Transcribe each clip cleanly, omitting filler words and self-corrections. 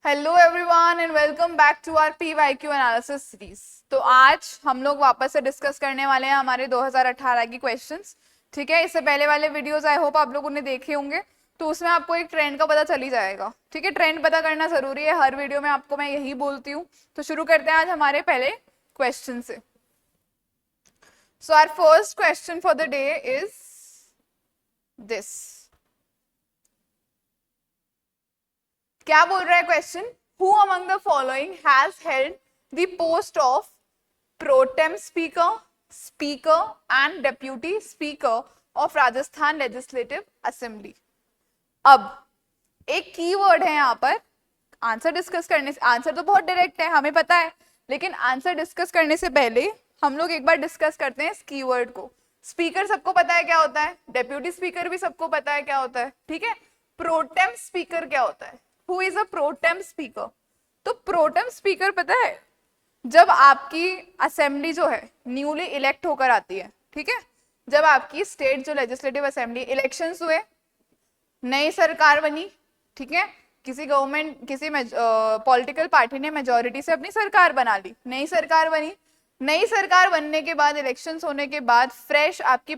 Hello everyone and welcome back to our PYQ analysis series. तो आज हम लोग वापस से डिस्कस करने वाले हैं हमारे 2018 की क्वेश्चंस। ठीक है, इससे पहले वाले वीडियोस आई होप आप लोगों ने देखे होंगे, तो उसमें आपको एक ट्रेंड का पता चल ही जाएगा। ठीक है, ट्रेंड पता करना जरूरी है, हर वीडियो में आपको मैं यही बोलती हूँ। तो शुरू करते हैं आज हमारे पहले क्वेश्चन से। So our first question for the day is this. क्या बोल रहा है question? Who among the following has held the post of protem speaker, speaker and deputy speaker of Rajasthan legislative assembly. अब एक कीवर्ड है यहाँ पर आंसर डिस्कस करने से। आंसर तो बहुत डायरेक्ट है, हमें पता है, लेकिन आंसर डिस्कस करने से पहले हम लोग एक बार डिस्कस करते हैं इस कीवर्ड को। स्पीकर सबको पता है क्या होता है, डेप्यूटी स्पीकर भी सबको पता है क्या होता है। ठीक है, प्रोटेम स्पीकर क्या होता है? Who is a pro tem speaker? तो प्रोटेम स्पीकर पता है, जब आपकी असेंबली जो है न्यूली इलेक्ट होकर आती है, ठीक है, जब आपकी स्टेट जो लेजिस्लेटिव असेंबली इलेक्शंस हुए, नई सरकार बनी, ठीक है, किसी गवर्नमेंट किसी पॉलिटिकल पार्टी ने मेजोरिटी से अपनी सरकार बना ली, नई सरकार बनी। नई सरकार बनने के बाद इलेक्शंस होने के बाद फ्रेश आपकी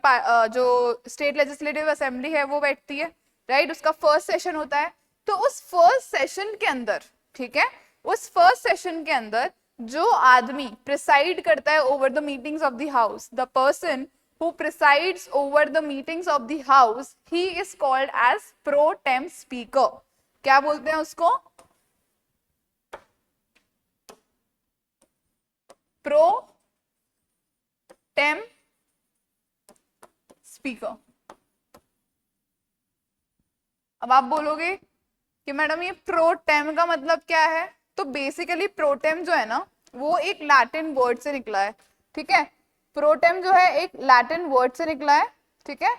जो स्टेट लेजिस्लेटिव असेंबली है वो बैठती है, राइट, उसका फर्स्ट सेशन होता है। तो उस फर्स्ट सेशन के अंदर, ठीक है, उस फर्स्ट सेशन के अंदर जो आदमी प्रिसाइड करता है over the meetings of the house, the person who presides over the meetings of the house, he is called as pro tem speaker. क्या बोलते हैं उसको? pro tem speaker। अब आप बोलोगे कि मैडम ये प्रो टेम का मतलब क्या है? तो बेसिकली प्रोटेम जो है ना, वो एक लैटिन वर्ड से निकला है। ठीक है, प्रोटेम जो है एक लैटिन वर्ड से निकला है, ठीक है,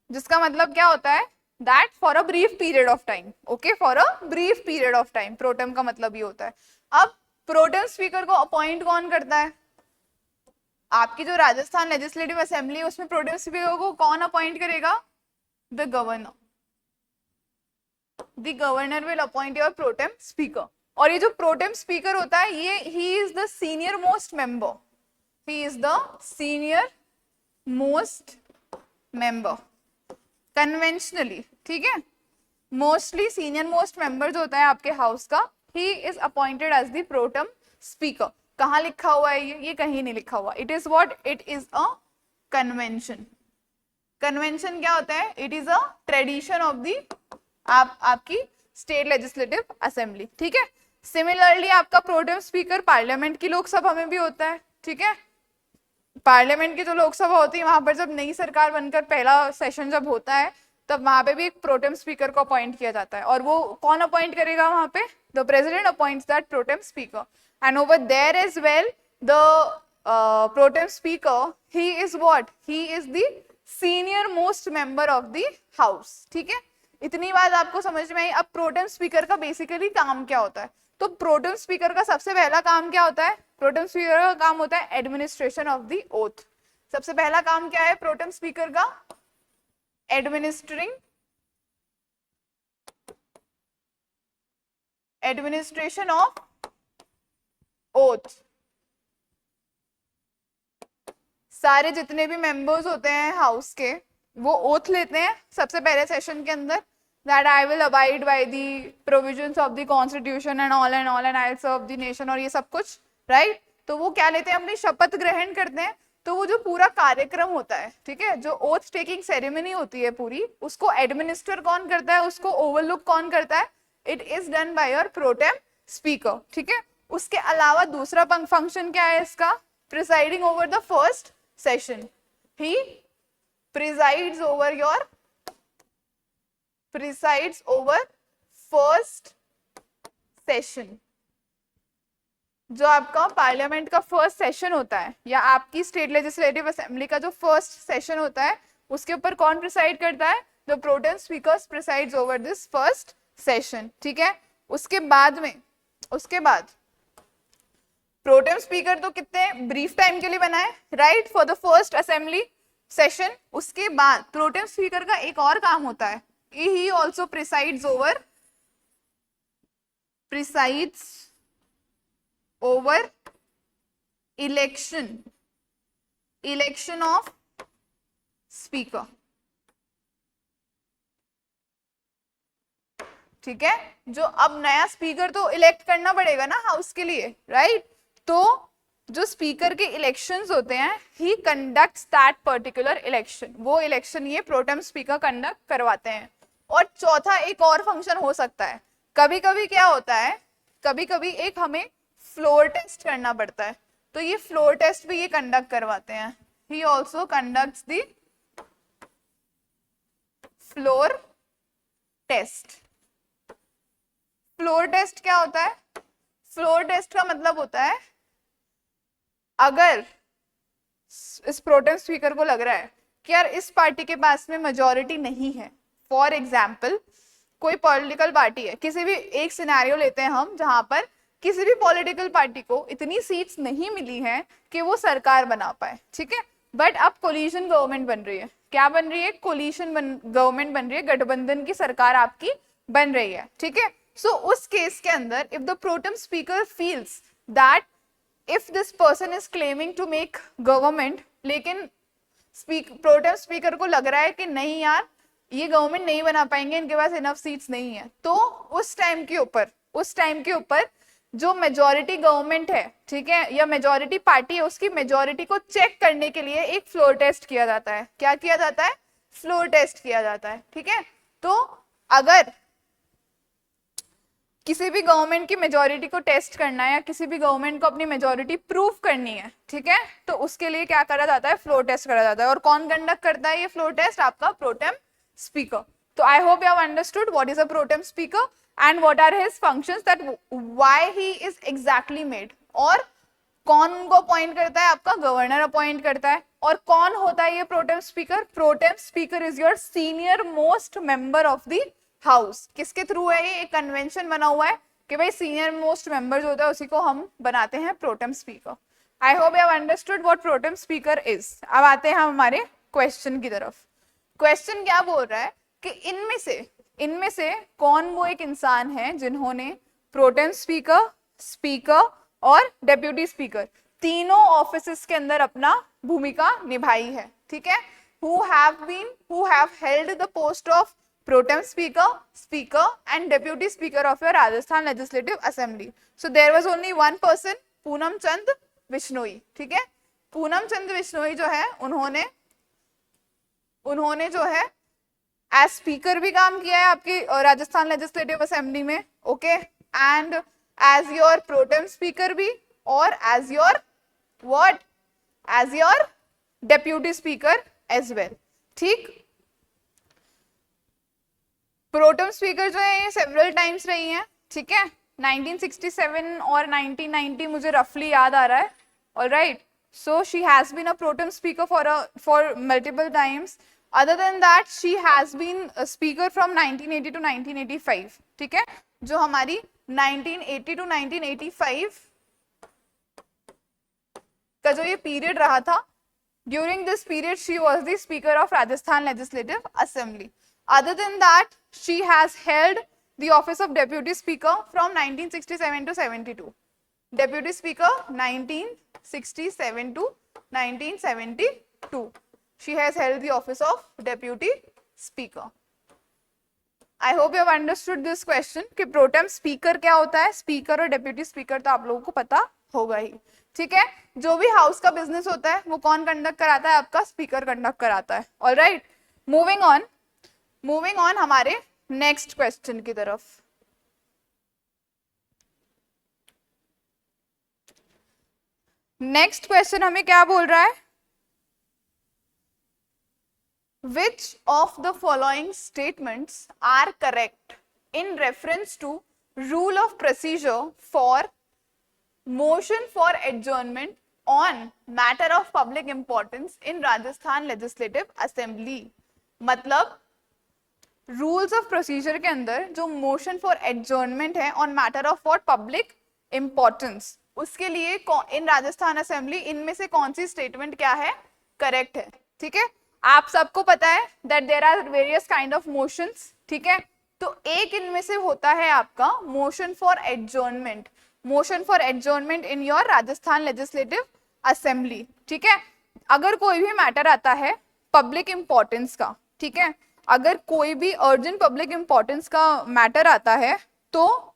जिसका मतलब क्या होता है? That for a brief period of time. Okay, for a brief period of time, protem का मतलब ये होता है। अब प्रोटेम स्पीकर को अपॉइंट कौन करता है? आपकी जो राजस्थान लेजिस्लेटिव असेंबली है उसमें प्रोटेम स्पीकर को कौन अपॉइंट करेगा? The governor. The governor will appoint your pro tem speaker. और ये जो प्रोटेम स्पीकर होता है, ये ही is the senior most member, he is the senior most member conventionally। ठीक है, मोस्टली सीनियर मोस्ट मेंबर जो होता है आपके हाउस का, he is appointed as the pro tem speaker। कहाँ लिखा हुआ है ये कहीं नहीं लिखा हुआ। it is what? it is a convention। Convention क्या होता है? It is a tradition of the आपकी स्टेट लेजिस्लेटिव असेंबली। ठीक है, सिमिलरली आपका प्रोटेम स्पीकर पार्लियामेंट की लोकसभा में भी होता है। ठीक है, पार्लियामेंट की जो लोकसभा होती है वहां पर जब नई सरकार बनकर पहला सेशन जब होता है, तब वहां पे भी एक प्रोटेम स्पीकर को अपॉइंट किया जाता है। और वो कौन अपॉइंट करेगा वहां पे? The president appoints that protem speaker. And over there as well the protem speaker, he is what? He is the senior most member of the house. ठीक है, इतनी बात आपको समझ में आई। अब प्रोटेम स्पीकर का बेसिकली काम क्या होता है? तो प्रोटेम स्पीकर का सबसे पहला काम क्या होता है? प्रोटेम स्पीकर का काम होता है एडमिनिस्ट्रेशन ऑफ द ओथ। सबसे पहला काम क्या है प्रोटेम स्पीकर का? Administration of oath. सारे जितने भी मेंबर्स होते हैं हाउस के, वो ओथ लेते हैं सबसे पहले सेशन के अंदर, that I will abide by the provisions of the constitution and all and I will serve the nation और ये सब कुछ, राइट? तो वो क्या लेते हैं? अपनी शपथ ग्रहण करते हैं। तो वो जो पूरा कार्यक्रम होता है, ठीक है, जो ओथ टेकिंग सेरेमनी होती है पूरी, उसको एडमिनिस्टर कौन करता है? उसको ओवरलुक कौन करता है? It is done by your pro tem speaker. ठीक है, उसके अलावा दूसरा फंक्शन क्या है इसका? Presiding over the first session. He presides over first session. जो आपका पार्लियामेंट का फर्स्ट सेशन होता है, या आपकी स्टेट लेजिस्लेटिव असेंबली का जो फर्स्ट सेशन होता है, उसके ऊपर कौन प्रिसाइड करता है? The protem speaker presides over this first session. ठीक है, उसके बाद प्रोटेम स्पीकर तो कितने ब्रीफ टाइम के लिए बना है, right, for the first assembly session. उसके बाद प्रोटेम स्पीकर का एक और काम होता है, he also presides over presides over election of speaker. ठीक है, जो अब नया स्पीकर तो इलेक्ट करना पड़ेगा ना हाउस के लिए, राइट? तो जो स्पीकर के इलेक्शंस होते हैं, ही कंडक्ट्स दैट पर्टिकुलर इलेक्शन, वो इलेक्शन ये प्रोटेम स्पीकर कंडक्ट करवाते हैं। और चौथा एक और फंक्शन हो सकता है, कभी कभी क्या होता है, कभी कभी एक हमें फ्लोर टेस्ट करना पड़ता है, तो ये फ्लोर टेस्ट भी ये कंडक्ट करवाते हैं। He also conducts the floor test. Floor test क्या होता है? फ्लोर टेस्ट का मतलब होता है, अगर इस प्रोटेम स्पीकर को लग रहा है कि यार इस पार्टी के पास में मेजॉरिटी नहीं है, फॉर एग्जाम्पल कोई पॉलिटिकल पार्टी है, किसी भी एक सिनेरियो लेते हैं हम जहां पर किसी भी पॉलिटिकल पार्टी को इतनी सीट्स नहीं मिली हैं कि वो सरकार बना पाए, ठीक है, बट अब कोलिशन गवर्नमेंट बन रही है। क्या बन रही है? कोलिशन गवर्नमेंट बन रही है, गठबंधन की सरकार आपकी बन रही है, ठीक है। सो उस केस के अंदर if the protem speaker feels that if this person is claiming to make government, लेकिन प्रोटेम स्पीकर को लग रहा है कि नहीं यार ये गवर्नमेंट नहीं बना पाएंगे, इनके पास इनफ सीट्स नहीं है, तो उस टाइम के ऊपर जो मेजॉरिटी गवर्नमेंट है, ठीक है, या मेजॉरिटी पार्टी है, उसकी मेजॉरिटी को चेक करने के लिए एक फ्लोर टेस्ट किया जाता है। क्या किया जाता है? फ्लोर टेस्ट किया जाता है, ठीक है। तो अगर किसी भी गवर्नमेंट की मेजॉरिटी को टेस्ट करना है या किसी भी गवर्नमेंट को अपनी मेजॉरिटी प्रूव करनी है, ठीक है, तो उसके लिए क्या करा जाता है? फ्लोर टेस्ट करा जाता है। और कौन कंडक्ट करता है ये फ्लोर टेस्ट? आपका प्रोटेम स्पीकर। तो I hope you have understood what is a pro tem speaker and what are his functions, that why he is exactly made. और कौन उनको अपॉइंट करता है? आपका गवर्नर अपॉइंट करता है। और कौन होता है ये pro tem speaker? Pro tem speaker is your senior most member of the house. किसके थ्रू है ये? एक कन्वेंशन बना हुआ है कि भाई सीनियर मोस्ट मेंबर जो होता है उसी को हम बनाते हैं pro tem speaker. I hope you have understood what pro tem speaker is. अब आते हैं हम हमारे क्वेश्चन की तरफ। क्वेश्चन क्या बोल रहा है कि इनमें से कौन वो एक इंसान है जिन्होंने प्रोटेम स्पीकर, स्पीकर और डेप्यूटी स्पीकर तीनों ऑफिसेस के अंदर अपना भूमिका निभाई है, ठीक है। who have held the post of Protem Speaker, Speaker and Deputy Speaker of your Rajasthan Legislative Assembly. So there was only one person, Poonam चंद बिश्नोई, ठीक है। पूनम चंद बिश्नोई जो है उन्होंने जो है एज स्पीकर भी काम किया है आपकी राजस्थान लेजिस्लेटिव असेंबली में, okay, and as your pro tem speaker भी, और as your what? As your deputy speaker as well, ठीक। प्रोटेम स्पीकर जो है ये सेवरल टाइम्स रही हैं, ठीक है। 1967 और 1990 मुझे रफली याद आ रहा है, alright. So she has been a pro tem speaker for multiple times. Other than that, she has been a speaker from 1980 to 1985, ठीक है। जो हमारी 1980 to 1985 का जो ये पीरियड रहा था, during this period she was the speaker of Rajasthan Legislative Assembly. Other than that, she has held the office of deputy speaker from 1967 to 72. Deputy speaker 1967 to 1972. She has held the office of deputy speaker. I hope you have understood this question कि pro tem speaker क्या होता है, speaker और deputy speaker तो आप लोगों को पता होगा ही, ठीक है। जो भी हाउस का बिजनेस होता है वो कौन कंडक्ट कराता है? आपका स्पीकर कंडक्ट कराता है, ऑलराइट। मूविंग ऑन हमारे नेक्स्ट क्वेश्चन की तरफ। नेक्स्ट क्वेश्चन हमें क्या बोल रहा है? Which of the following statements are correct in reference to rule of procedure for motion for adjournment on matter of public importance in Rajasthan Legislative Assembly? मतलब rules of procedure के अंदर जो motion for adjournment है on matter of what? Public importance, उसके लिए इन Rajasthan assembly इनमें से कौन सी स्टेटमेंट क्या है? करेक्ट है, ठीक है। आप सबको पता है that there are various kind of motions, ठीक है। तो तो एक इनमें से होता है आपका motion for adjournment, motion for adjournment in your Rajasthan legislative assembly, ठीक है। अगर कोई भी मैटर आता है पब्लिक इंपॉर्टेंस का, ठीक है, अगर कोई भी अर्जेंट पब्लिक इंपॉर्टेंस का मैटर आता है तो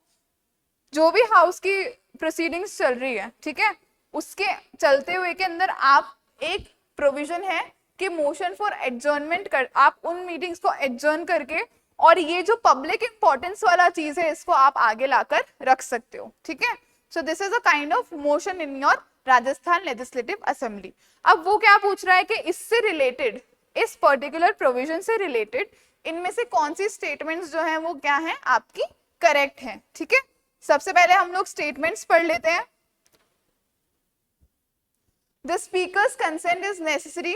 जो भी हाउस की प्रोसीडिंग्स चल रही है, ठीक है, उसके चलते हुए के अंदर आप एक प्रोविजन है कि मोशन फॉर एडजर्नमेंट कर, आप उन मीटिंग्स को एडजर्न करके और ये जो पब्लिक इंपॉर्टेंस वाला चीज है इसको आप आगे लाकर रख सकते हो, ठीक है। So this is a kind of motion in your Rajasthan legislative assembly. अब वो क्या पूछ रहा है कि इससे रिलेटेड, इस पर्टिकुलर प्रोविजन से रिलेटेड इनमें से कौन सी स्टेटमेंट्स जो है वो क्या है आपकी करेक्ट है, ठीक है। सबसे पहले हम लोग स्टेटमेंट्स पढ़ लेते हैं। The speaker's consent is necessary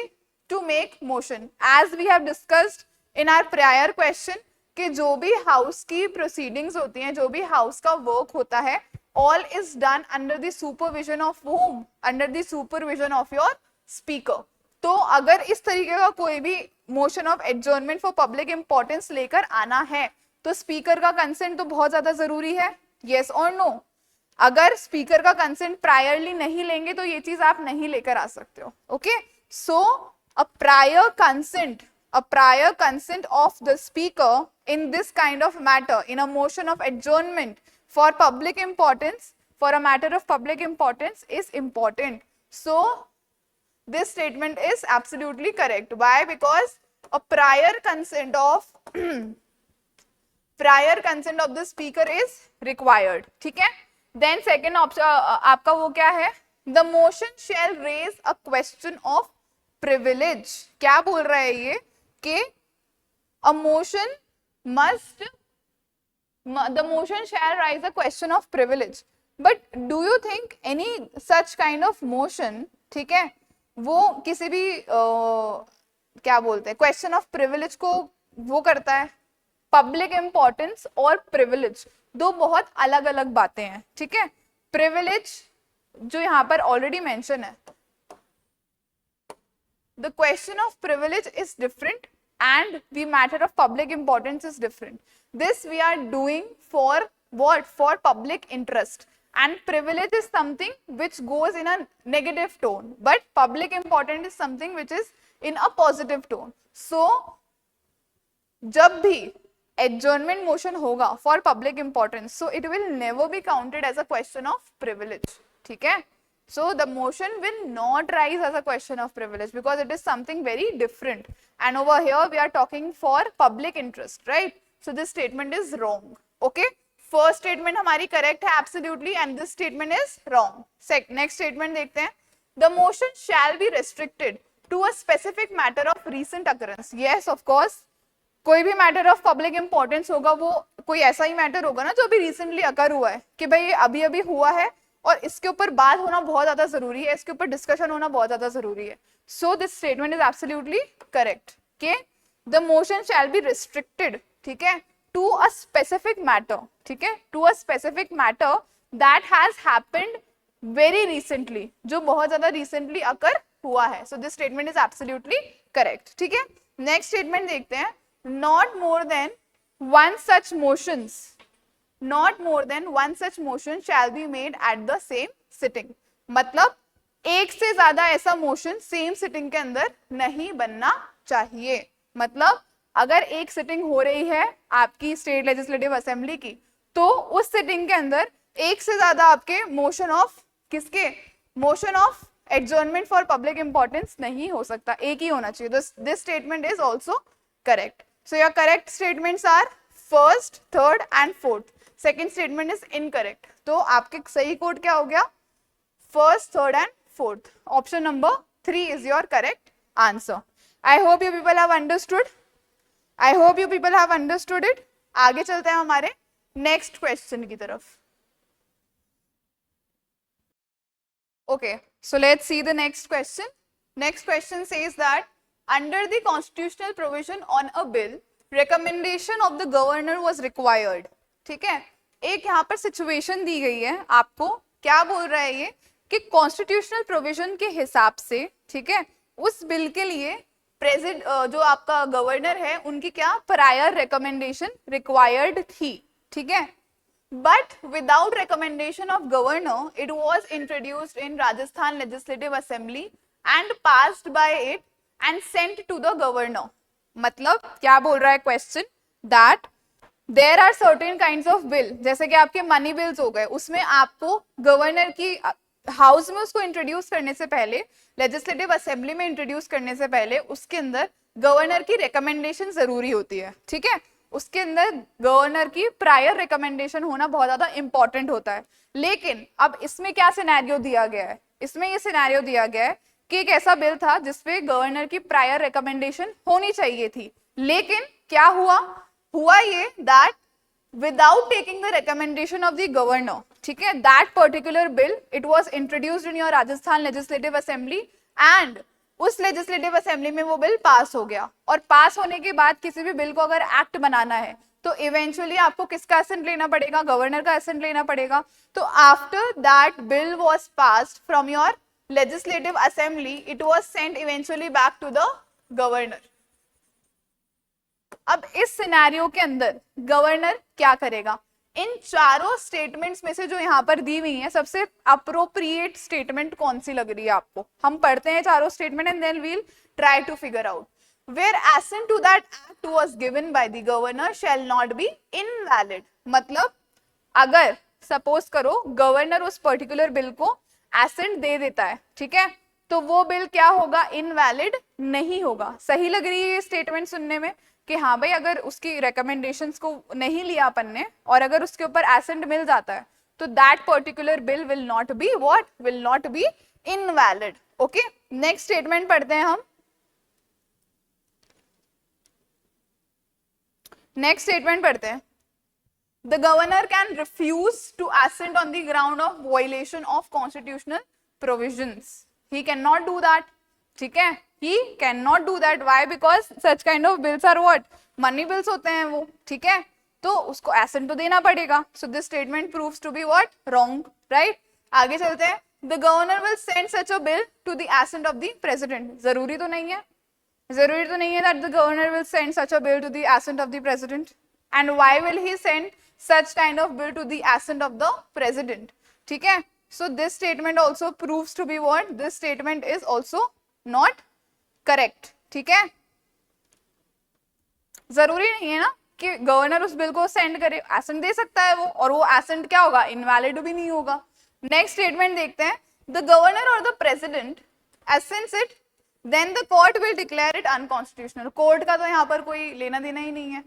to make motion. As we have discussed in our prior question कि जो भी हाउस की प्रोसीडिंग्स होती हैं, जो भी हाउस का वर्क होता है, all is done under the supervision of whom? Under the supervision of your speaker. तो अगर इस तरीके का कोई भी motion of adjournment for public importance लेकर आना है तो स्पीकर का कंसेंट तो बहुत ज्यादा जरूरी है, yes और no? अगर स्पीकर का कंसेंट प्रायरली नहीं लेंगे तो ये चीज आप नहीं लेकर आ सकते हो, okay. So a prior consent of the speaker in this kind of matter, in a motion of adjournment for public importance, for a matter of public importance is important. So this statement is absolutely correct. Why? Because a prior consent of the speaker is required, ठीक है। Then second option आपका वो क्या है? The motion shall raise a question of privilege. क्या बोल रहा है ये कि a motion must, the motion shall raise a question of privilege. But do you think any such kind of motion, ठीक है, वो किसी भी क्या बोलते हैं क्वेश्चन ऑफ प्रिविलेज को वो करता है? पब्लिक इंपॉर्टेंस और प्रिविलेज दो बहुत अलग अलग बातें हैं, ठीक है। प्रिविलेज जो यहाँ पर ऑलरेडी मेंशन है, the question of privilege is different and the matter of public importance is different. This we are doing for what? For public interest. And privilege is something which goes in a negative tone, but public importance is something which is in a positive tone. So जब भी adjournment motion होगा for public importance, so it will never be counted as a question of privilege, ठीक है। So the motion will not rise as a question of privilege because it is something very different, and over here we are talking for public interest, right? So this statement is wrong, okay. First statement हमारी correct है absolutely and this statement is wrong. Next statement देखते हैं. The motion shall be restricted to a specific matter of recent occurrence. Yes of course, कोई भी matter of public importance होगा वो कोई ऐसा ही मैटर होगा ना जो अभी रिसेंटली अकर हुआ है कि भाई ये अभी अभी हुआ है और इसके ऊपर बात होना बहुत ज्यादा जरूरी है, इसके ऊपर डिस्कशन होना बहुत ज्यादा जरूरी है. So this statement is absolutely correct कि the motion shall be restricted, ठीक है, to a specific matter, ठीक है, to a specific matter that has happened very recently, जो बहुत ज्यादा recently occur हुआ है. So this statement is absolutely correct, ठीक है. Next statement देखते हैं. Not more than one such motions, not more than one such motion shall be made at the same sitting. मतलब एक से ज्यादा ऐसा मोशन सेम सिटिंग के अंदर नहीं बनना चाहिए. मतलब अगर एक सिटिंग हो रही है आपकी स्टेट लेजिस्लेटिव असेंबली की तो उस सिटिंग के अंदर एक से ज्यादा आपके मोशन ऑफ किसके, motion of adjournment for public importance नहीं हो सकता, एक ही होना चाहिए. This statement is also correct. So your correct statements are first, third and fourth. Second statement is incorrect. तो आपके सही कोड क्या हो गया? First, third and fourth. Option number 3 is your correct answer. I hope you people have understood. I hope you people have understood it. आगे चलते हैं हमारे नेक्स्ट क्वेश्चन की तरफ. Okay, so let's see the next question. Next question says that under the constitutional provision on a bill, recommendation of the governor was required. ठीक है, एक यहाँ पर सिचुएशन दी गई है आपको. क्या बोल रहा है ये कि कॉन्स्टिट्यूशनल प्रोविजन के हिसाब से, ठीक है, उस बिल के लिए जो आपका गवर्नर है उनकी क्या प्रायर रिकमेंडेशन रिक्वायर्ड थी, ठीक है. But without recommendation of governor it was introduced in Rajasthan legislative assembly and passed by it and sent to the governor. मतलब क्या बोल रहा है question, that there are certain kinds of bill, जैसे कि आपके मनी बिल्स हो गए, उसमें आपको गवर्नर की हाउस में उसको इंट्रोड्यूस करने से पहले, लेजिस्लेटिव असेंबली में इंट्रोड्यूस करने से पहले उसके अंदर गवर्नर की रिकमेंडेशन जरूरी होती है, ठीक है. उसके अंदर गवर्नर की प्रायर रिकमेंडेशन होना बहुत ज्यादा इंपॉर्टेंट होता है. लेकिन अब इसमें क्या सिनेरियो दिया गया है, इसमें ये सिनेरियो दिया गया है कि एक ऐसा बिल था जिसपे गवर्नर की प्रायर रिकमेंडेशन होनी चाहिए थी, लेकिन क्या हुआ ये that without taking the recommendation of the governor, ठीक है, that particular bill it was introduced in your Rajasthan legislative assembly and उस legislative assembly में वो बिल पास हो गया. और पास होने के बाद किसी भी बिल को अगर एक्ट बनाना है तो इवेंचुअली आपको किसका असेंट लेना पड़ेगा, गवर्नर का असेंट लेना पड़ेगा. तो after that bill was passed from your legislative assembly it was sent eventually back to the governor. अब इस सिनेरियो के अंदर गवर्नर क्या करेगा, इन चारों स्टेटमेंट्स में से जो यहाँ पर दी हुई है सबसे अप्रोप्रिएट स्टेटमेंट कौन सी लग रही है आपको. हम पढ़ते हैं चारों statement and then we'll try to figure out. Where assent to that act was given by the governor shall not be invalid. मतलब अगर सपोज करो गवर्नर उस पर्टिकुलर बिल को एसेंट दे देता है, ठीक है, तो वो बिल क्या होगा, इनवैलिड नहीं होगा. सही लग रही है ये स्टेटमेंट सुनने में कि हाँ भाई अगर उसकी रिकमेंडेशंस को नहीं लिया अपन ने और अगर उसके ऊपर एसेंट मिल जाता है तो that particular bill will not be what, will not be invalid. Okay, next statement पढ़ते हैं हम. नेक्स्ट स्टेटमेंट पढ़ते हैं. The governor can refuse to assent on the ground of violation of constitutional provisions. He cannot do that. ठीक है, he cannot do that. Why? Because such kind of bills are what? Money bills होते हैं वो, ठीक है, तो उसको assent तो देना पड़ेगा. So this statement proves to be what? Wrong, right? आगे चलते हैं. The governor will send such a bill to the assent of the president. जरूरी तो नहीं है that the governor will send such a bill to the assent of the president. And why will he send such kind of bill to the assent of the president? ठीक है, so this statement also proves to be what? This statement is also not correct. ठीक है, जरूरी नहीं है ना कि governor उस बिल को सेंड करे, एसेंट दे सकता है वो, और वो एसेंट क्या होगा, इनवैलिड भी नहीं होगा. नेक्स्ट स्टेटमेंट देखते हैं. द गवर्नर और the president assents it, then the court will declare it unconstitutional. Court का तो यहाँ पर कोई लेना देना ही नहीं है.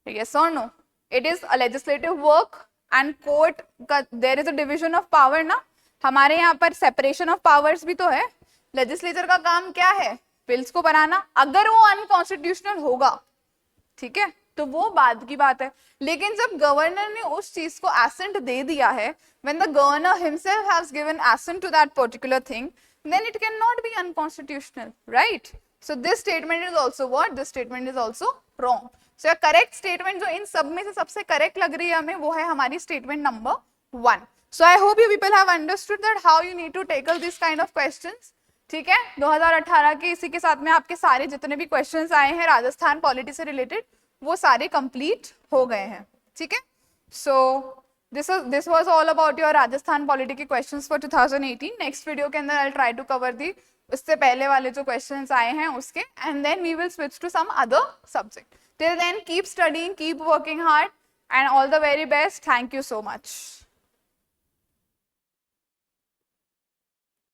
Yes or no? It is a legislative work and court का there is a division of power ना. हमारे यहाँ पर separation of powers भी तो है. लेजिस्लेचर का काम क्या है, बिल्स को बनाना. अगर वो अनकॉन्स्टिट्यूशनल होगा, ठीक है, तो वो बाद की बात है. लेकिन जब गवर्नर ने उस चीज को एसेंट दे दिया है, when the governor himself has given assent to that particular thing, then it cannot be unconstitutional, right? So this statement is also what? This statement is also wrong. So a correct statement जो इन सब में से सबसे correct लग रही है हमें, वो है हमारी statement number 1. So I hope you people have understood that how you need to tackle this kind of questions. ठीक है, 2018 के इसी के साथ में आपके सारे जितने भी क्वेश्चंस आए हैं राजस्थान पॉलिटी से रिलेटेड, वो सारे कंप्लीट हो गए हैं. ठीक है, so this was all about your Rajasthan polity के क्वेश्चंस फॉर 2018. नेक्स्ट वीडियो के अंदर I try to cover the उससे पहले वाले जो क्वेश्चंस आए हैं उसके, and then we will switch to some other subject. Till then keep studying, keep working hard, and all the very best. Thank you so much.